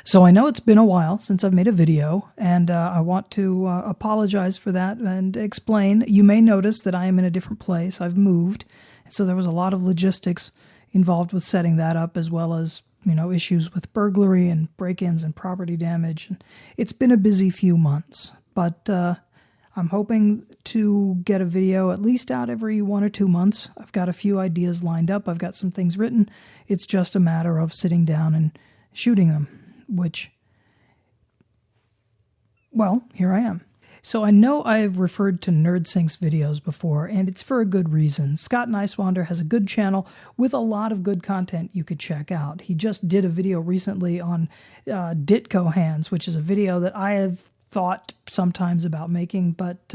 So I know it's been a while since I've made a video, and I want to apologize for that and explain. You may notice that I am in a different place. I've moved, and so there was a lot of logistics involved with setting that up, as well as, you know, issues with burglary and break-ins and property damage. It's been a busy few months, but I'm hoping to get a video at least out every 1 or 2 months. I've got a few ideas lined up. I've got some things written. It's just a matter of sitting down and shooting them, which, well, here I am. So I know I've referred to NerdSync's videos before, and it's for a good reason. Scott Nicewander has a good channel with a lot of good content you could check out. He just did a video recently on Ditko hands, which is a video that I have thought sometimes about making, but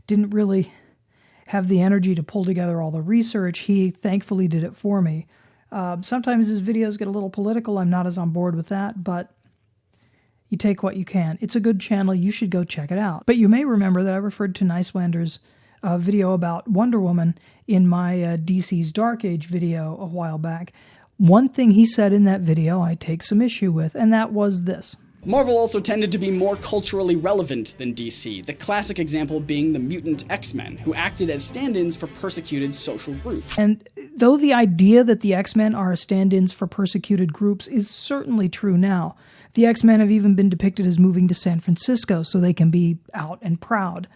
didn't really have the energy to pull together all the research. He thankfully did it for me. Sometimes his videos get a little political. I'm not as on board with that, but you take what you can. It's a good channel. You should go check it out. But you may remember that I referred to Nicewander's video about Wonder Woman in my DC's Dark Age video a while back. One thing he said in that video I take some issue with, and that was this. Marvel also tended to be more culturally relevant than DC, the classic example being the mutant X-Men, who acted as stand-ins for persecuted social groups. And though the idea that the X-Men are stand-ins for persecuted groups is certainly true now, the X-Men have even been depicted as moving to San Francisco so they can be out and proud.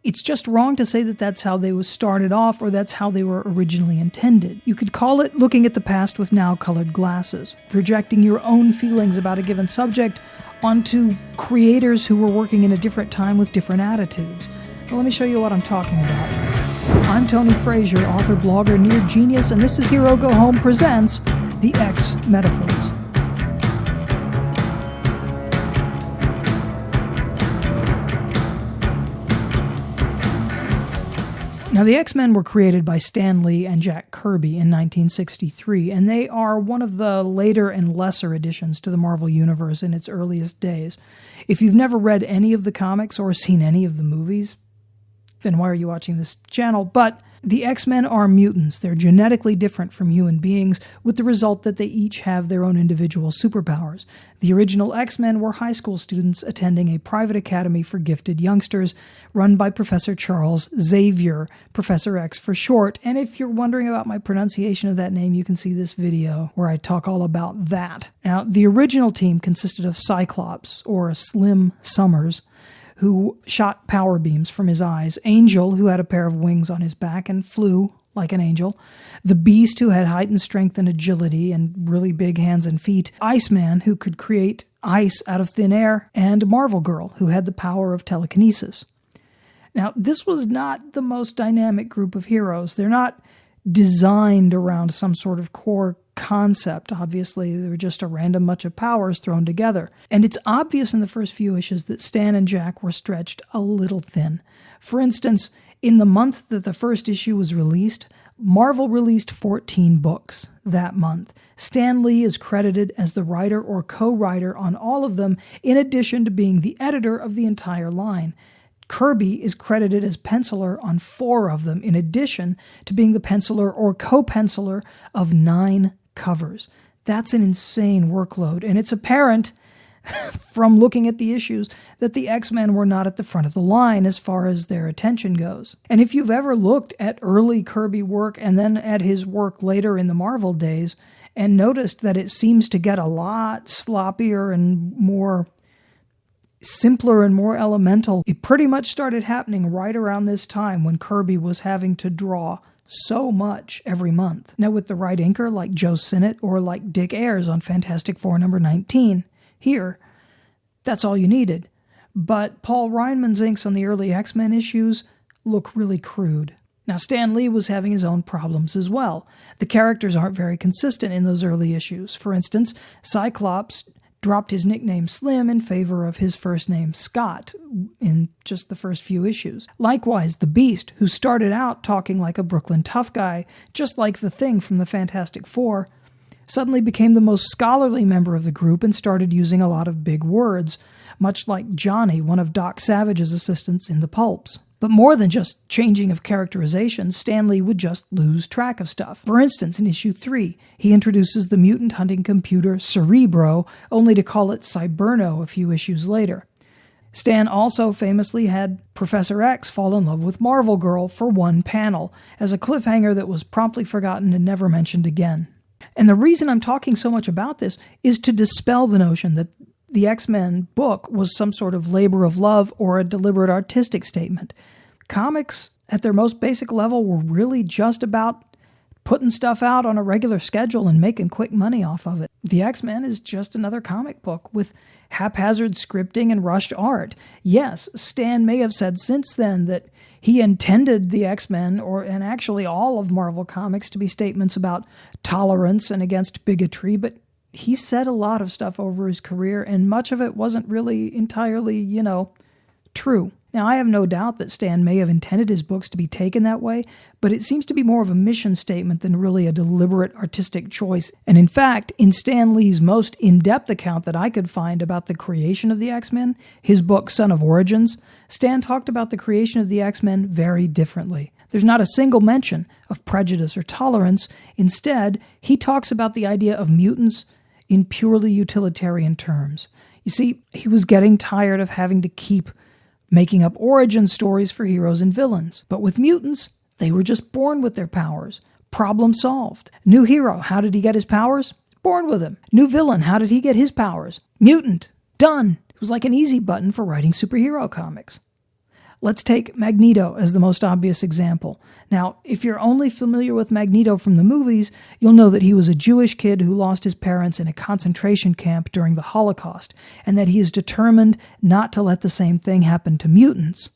It's just wrong to say that that's how they were started off, or that's how they were originally intended. You could call it looking at the past with now-colored glasses, projecting your own feelings about a given subject onto creators who were working in a different time with different attitudes. Well, let me show you what I'm talking about. I'm Tony Frazier, author, blogger, near genius, and this is Hero Go Home presents The X Metaphors. Now, the X-Men were created by Stan Lee and Jack Kirby in 1963, and they are one of the later and lesser additions to the Marvel Universe in its earliest days. If you've never read any of the comics or seen any of the movies, then why are you watching this channel? But the X-Men are mutants. They're genetically different from human beings, with the result that they each have their own individual superpowers. The original X-Men were high school students attending a private academy for gifted youngsters run by Professor Charles Xavier, Professor X for short. And if you're wondering about my pronunciation of that name, you can see this video where I talk all about that. Now, the original team consisted of Cyclops, or Slim Summers, who shot power beams from his eyes, Angel, who had a pair of wings on his back and flew like an angel, the Beast, who had heightened strength and agility and really big hands and feet, Iceman, who could create ice out of thin air, and Marvel Girl, who had the power of telekinesis. Now, this was not the most dynamic group of heroes. They're not designed around some sort of core concept. Obviously, they were just a random bunch of powers thrown together. And it's obvious in the first few issues that Stan and Jack were stretched a little thin. For instance, in the month that the first issue was released, Marvel released 14 books that month. Stan Lee is credited as the writer or co-writer on all of them, in addition to being the editor of the entire line. Kirby is credited as penciler on 4 of them, in addition to being the penciler or co-penciler of 9 covers. That's an insane workload, and it's apparent from looking at the issues that the X-Men were not at the front of the line as far as their attention goes. And if you've ever looked at early Kirby work and then at his work later in the Marvel days and noticed that it seems to get a lot sloppier and more simpler and more elemental, it pretty much started happening right around this time when Kirby was having to draw so much every month. Now, with the right inker like Joe Sinnott or like Dick Ayers on Fantastic Four number 19, here, that's all you needed. But Paul Reinman's inks on the early X-Men issues look really crude. Now, Stan Lee was having his own problems as well. The characters aren't very consistent in those early issues. For instance, Cyclops dropped his nickname Slim in favor of his first name Scott in just the first few issues. Likewise, the Beast, who started out talking like a Brooklyn tough guy, just like the Thing from the Fantastic Four, suddenly became the most scholarly member of the group and started using a lot of big words, much like Johnny, one of Doc Savage's assistants in the pulps. But more than just changing of characterization, Stan Lee would just lose track of stuff. For instance, in issue 3, he introduces the mutant hunting computer Cerebro, only to call it Cyberno a few issues later. Stan also famously had Professor X fall in love with Marvel Girl for one panel, as a cliffhanger that was promptly forgotten and never mentioned again. And the reason I'm talking so much about this is to dispel the notion that the X-Men book was some sort of labor of love or a deliberate artistic statement. Comics, at their most basic level, were really just about putting stuff out on a regular schedule and making quick money off of it. The X-Men is just another comic book with haphazard scripting and rushed art. Yes, Stan may have said since then that he intended the X-Men, and actually all of Marvel Comics, to be statements about tolerance and against bigotry, but he said a lot of stuff over his career, and much of it wasn't really entirely, true. Now, I have no doubt that Stan may have intended his books to be taken that way, but it seems to be more of a mission statement than really a deliberate artistic choice. And in fact, in Stan Lee's most in-depth account that I could find about the creation of the X-Men, his book Son of Origins, Stan talked about the creation of the X-Men very differently. There's not a single mention of prejudice or tolerance. Instead, he talks about the idea of mutants in purely utilitarian terms. You see, he was getting tired of having to keep making up origin stories for heroes and villains. But with mutants, they were just born with their powers. Problem solved. New hero, how did he get his powers? Born with them. New villain, how did he get his powers? Mutant. Done. It was like an easy button for writing superhero comics. Let's take Magneto as the most obvious example. Now, if you're only familiar with Magneto from the movies, you'll know that he was a Jewish kid who lost his parents in a concentration camp during the Holocaust, and that he is determined not to let the same thing happen to mutants.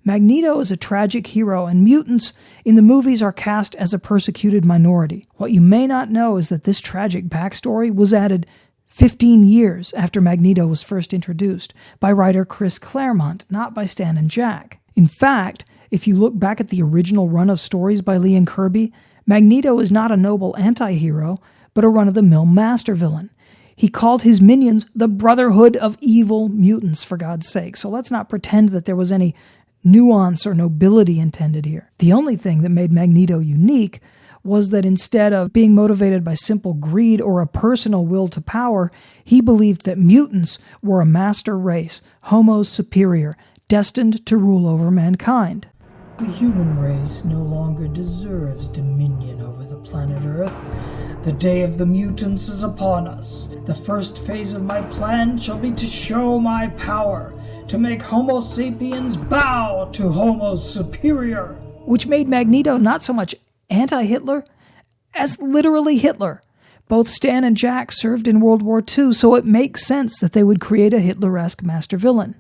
Magneto is a tragic hero, and mutants in the movies are cast as a persecuted minority. What you may not know is that this tragic backstory was added 15 years after Magneto was first introduced by writer Chris Claremont, not by Stan and Jack. In fact, if you look back at the original run of stories by Lee and Kirby, Magneto is not a noble anti-hero, but a run-of-the-mill master villain. He called his minions the Brotherhood of Evil Mutants, for God's sake, so let's not pretend that there was any nuance or nobility intended here. The only thing that made Magneto unique was that instead of being motivated by simple greed or a personal will to power, he believed that mutants were a master race, Homo superior, destined to rule over mankind. The human race no longer deserves dominion over the planet Earth. The day of the mutants is upon us. The first phase of my plan shall be to show my power, to make Homo sapiens bow to Homo superior. Which made Magneto not so much anti-Hitler as literally Hitler. Both Stan and Jack served in World War II, so it makes sense that they would create a Hitler-esque master villain.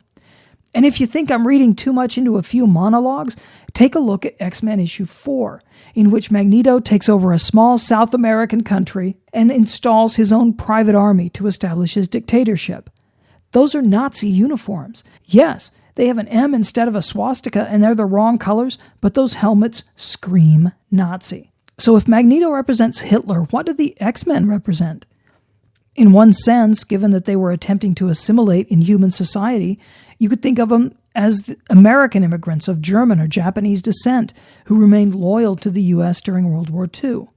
And if you think I'm reading too much into a few monologues, take a look at X-Men issue 4, in which Magneto takes over a small South American country and installs his own private army to establish his dictatorship. Those are Nazi uniforms. Yes, they have an M instead of a swastika, and they're the wrong colors, but those helmets scream Nazi. So if Magneto represents Hitler, what do the X-Men represent? In one sense, given that they were attempting to assimilate in human society, you could think of them as the American immigrants of German or Japanese descent who remained loyal to the U.S. during World War II.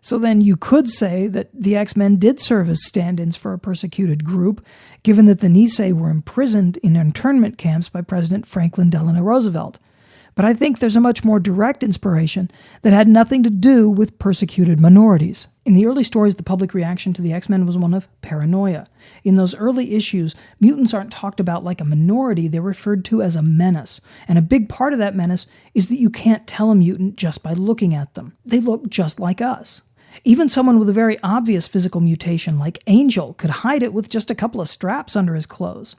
So then you could say that the X-Men did serve as stand-ins for a persecuted group, given that the Nisei were imprisoned in internment camps by President Franklin Delano Roosevelt. But I think there's a much more direct inspiration that had nothing to do with persecuted minorities. In the early stories, the public reaction to the X-Men was one of paranoia. In those early issues, mutants aren't talked about like a minority, they're referred to as a menace. And a big part of that menace is that you can't tell a mutant just by looking at them. They look just like us. Even someone with a very obvious physical mutation like Angel could hide it with just a couple of straps under his clothes.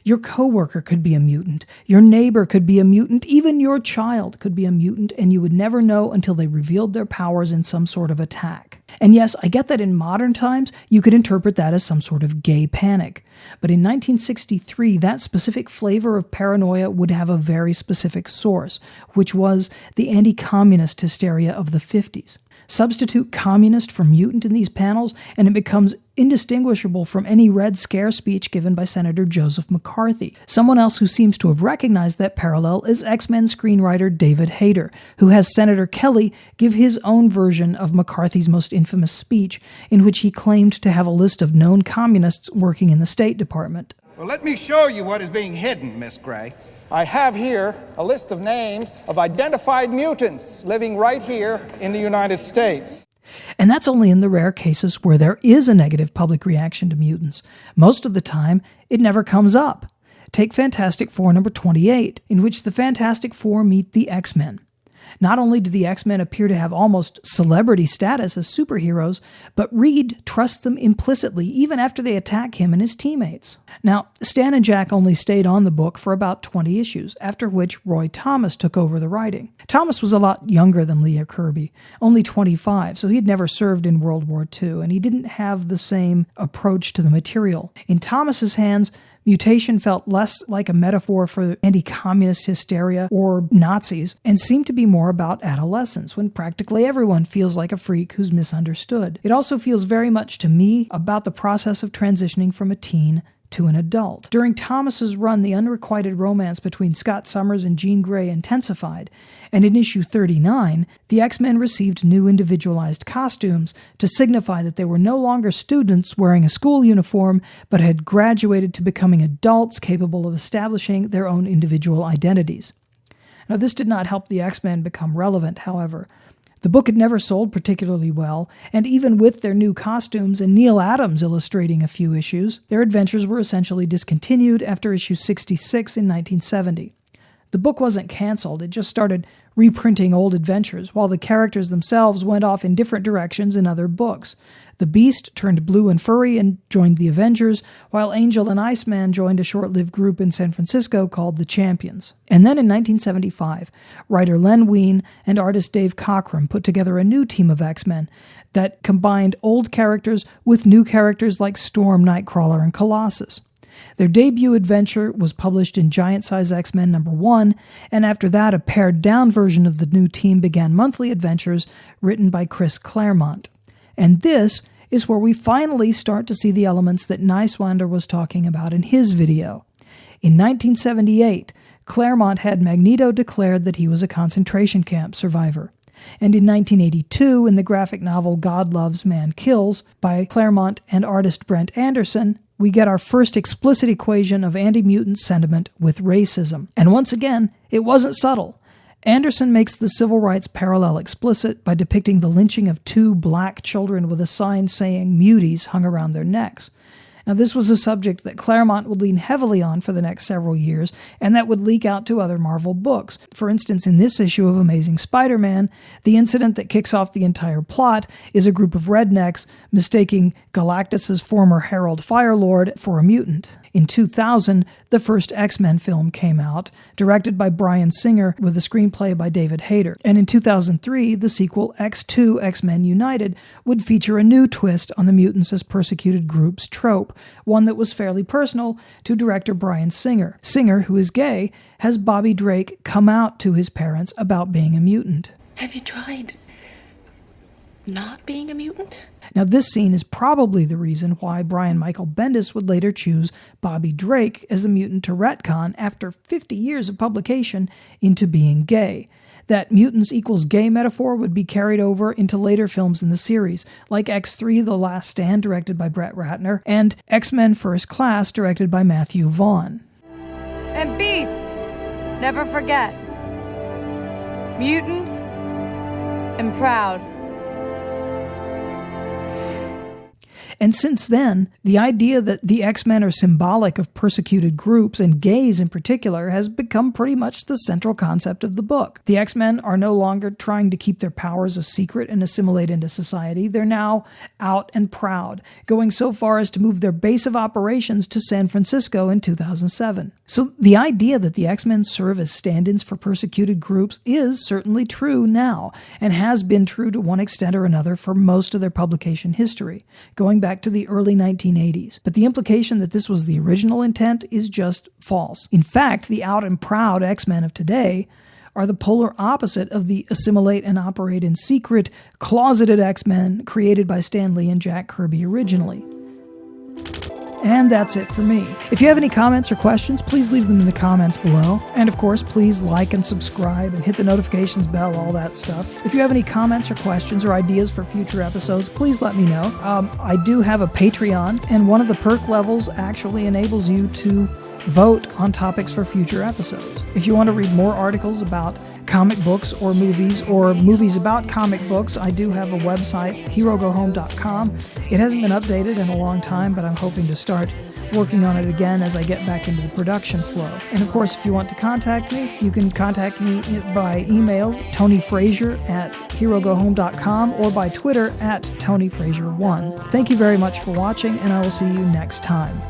Your coworker could be a mutant, your neighbor could be a mutant, even your child could be a mutant, and you would never know until they revealed their powers in some sort of attack. And yes, I get that in modern times, you could interpret that as some sort of gay panic. But in 1963, that specific flavor of paranoia would have a very specific source, which was the anti-communist hysteria of the 50s. Substitute communist for mutant in these panels, and it becomes indistinguishable from any Red Scare speech given by Senator Joseph McCarthy. Someone else who seems to have recognized that parallel is X-Men screenwriter David Hayter, who has Senator Kelly give his own version of McCarthy's most infamous speech, in which he claimed to have a list of known communists working in the State Department. Well, let me show you what is being hidden, Miss Gray. I have here a list of names of identified mutants living right here in the United States. And that's only in the rare cases where there is a negative public reaction to mutants. Most of the time, it never comes up. Take Fantastic Four number 28, in which the Fantastic Four meet the X-Men. Not only do the X-Men appear to have almost celebrity status as superheroes, but Reed trusts them implicitly even after they attack him and his teammates. Now, Stan and Jack only stayed on the book for about 20 issues, after which Roy Thomas took over the writing. Thomas was a lot younger than Leah Kirby, only 25, so he had never served in World War II, and he didn't have the same approach to the material. In Thomas's hands, mutation felt less like a metaphor for anti-communist hysteria or Nazis and seemed to be more about adolescence, when practically everyone feels like a freak who's misunderstood. It also feels very much to me about the process of transitioning from a teen to an adult. During Thomas's run, the unrequited romance between Scott Summers and Jean Grey intensified, and in issue 39, the X-Men received new individualized costumes to signify that they were no longer students wearing a school uniform, but had graduated to becoming adults capable of establishing their own individual identities. Now, this did not help the X-Men become relevant, however. The book had never sold particularly well, and even with their new costumes and Neil Adams illustrating a few issues, their adventures were essentially discontinued after issue 66 in 1970. The book wasn't canceled, it just started reprinting old adventures, while the characters themselves went off in different directions in other books. The Beast turned blue and furry and joined the Avengers, while Angel and Iceman joined a short-lived group in San Francisco called the Champions. And then in 1975, writer Len Wein and artist Dave Cockrum put together a new team of X-Men that combined old characters with new characters like Storm, Nightcrawler, and Colossus. Their debut adventure was published in Giant Size X-Men number 1, and after that a pared-down version of the new team began monthly adventures written by Chris Claremont. And this is where we finally start to see the elements that Neiswander was talking about in his video. In 1978, Claremont had Magneto declared that he was a concentration camp survivor. And in 1982, in the graphic novel God Loves, Man Kills, by Claremont and artist Brent Anderson, we get our first explicit equation of anti-mutant sentiment with racism. And once again, it wasn't subtle. Anderson makes the civil rights parallel explicit by depicting the lynching of 2 black children with a sign saying "Muties" hung around their necks. Now, this was a subject that Claremont would lean heavily on for the next several years, and that would leak out to other Marvel books. For instance, in this issue of Amazing Spider-Man, the incident that kicks off the entire plot is a group of rednecks mistaking Galactus's former Herald Firelord for a mutant. In 2000, the first X-Men film came out, directed by Bryan Singer with a screenplay by David Hayter. And in 2003, the sequel X2 X-Men United would feature a new twist on the mutants as persecuted groups trope, one that was fairly personal to director Bryan Singer. Singer, who is gay, has Bobby Drake come out to his parents about being a mutant. Have you tried not being a mutant? Now, this scene is probably the reason why Brian Michael Bendis would later choose Bobby Drake as a mutant to retcon after 50 years of publication into being gay. That mutants equals gay metaphor would be carried over into later films in the series, like X3 The Last Stand, directed by Brett Ratner, and X-Men First Class, directed by Matthew Vaughn. And Beast, never forget. Mutant and proud. And since then, the idea that the X-Men are symbolic of persecuted groups, and gays in particular, has become pretty much the central concept of the book. The X-Men are no longer trying to keep their powers a secret and assimilate into society. They're now out and proud, going so far as to move their base of operations to San Francisco in 2007. So the idea that the X-Men serve as stand-ins for persecuted groups is certainly true now, and has been true to one extent or another for most of their publication history, going back to the early 1980s. But the implication that this was the original intent is just false. In fact, the out and proud X-Men of today are the polar opposite of the assimilate and operate in secret, closeted X-Men created by Stan Lee and Jack Kirby originally. And that's it for me. If you have any comments or questions, please leave them in the comments below. And of course, please like and subscribe and hit the notifications bell, all that stuff. If you have any comments or questions or ideas for future episodes, please let me know. I do have a Patreon, and one of the perk levels actually enables you to vote on topics for future episodes. If you want to read more articles about comic books or movies about comic books, I do have a website, herogohome.com. It hasn't been updated in a long time, but I'm hoping to start working on it again as I get back into the production flow. And of course, if you want to contact me, you can contact me by email, tonyfrazier@herogohome.com, or by Twitter @TonyFrazier1. Thank you very much for watching, and I will see you next time.